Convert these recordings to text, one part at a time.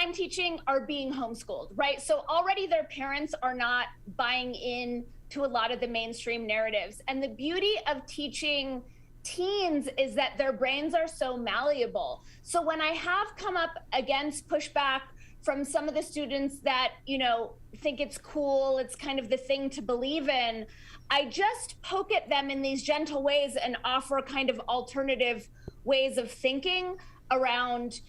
I'm teaching are being homeschooled, right? So already their parents are not buying in to a lot of the mainstream narratives. And the beauty of teaching teens is that their brains are so malleable. So when I have come up against pushback from some of the students that, think it's cool, it's kind of the thing to believe in, I just poke at them in these gentle ways and offer kind of alternative ways of thinking around,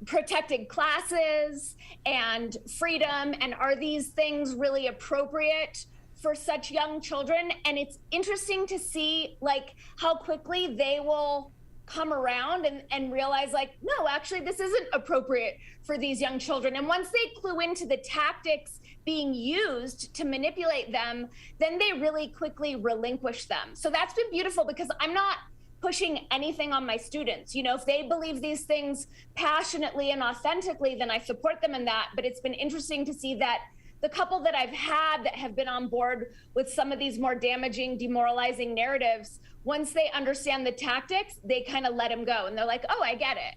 protected classes and freedom, and are these things really appropriate for such young children? And it's interesting to see like how quickly they will come around and realize like, no, actually this isn't appropriate for these young children. And once they clue into the tactics being used to manipulate them, then they really quickly relinquish them. So that's been beautiful, because I'm not pushing anything on my students. If they believe these things passionately and authentically, then I support them in that. But it's been interesting to see that the couple that I've had that have been on board with some of these more damaging, demoralizing narratives, once they understand the tactics, they kind of let them go. And they're like, oh, I get it.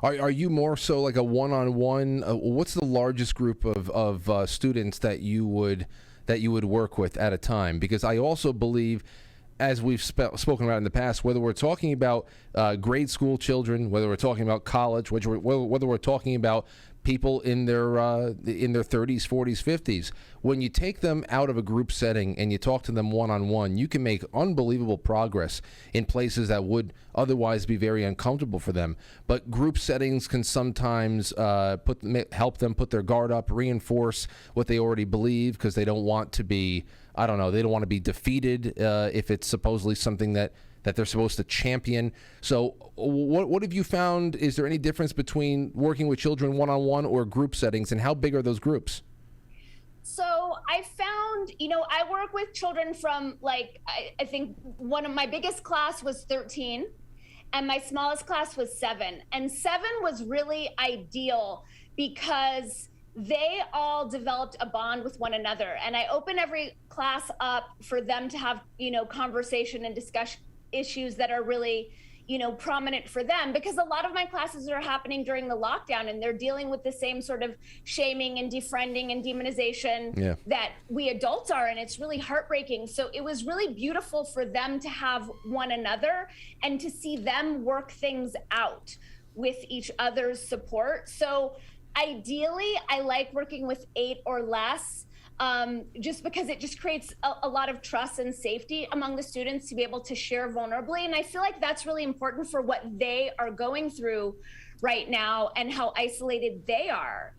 Are you more so like a one-on-one? What's the largest group of students that you would work with at a time? Because I also believe, as we've spoken about in the past, whether we're talking about grade school children, whether we're talking about college, whether we're talking about people in their 30s, 40s, 50s, when you take them out of a group setting and you talk to them one-on-one, you can make unbelievable progress in places that would otherwise be very uncomfortable for them. But group settings can sometimes help them put their guard up, reinforce what they already believe, because they don't want to be, they don't want to be defeated if it's supposedly something that they're supposed to champion. So what have you found? Is there any difference between working with children one-on-one or group settings, and how big are those groups? So I found, I work with children from I think one of my biggest class was 13 and my smallest class was 7. And 7 was really ideal because they all developed a bond with one another. And I open every class up for them to have, conversation and discussion issues that are really, prominent for them, because a lot of my classes are happening during the lockdown and they're dealing with the same sort of shaming and defriending and demonization that we adults are. And it's really heartbreaking. So it was really beautiful for them to have one another and to see them work things out with each other's support. So ideally, I like working with 8 or less, just because it just creates a lot of trust and safety among the students to be able to share vulnerably. And I feel like that's really important for what they are going through right now and how isolated they are.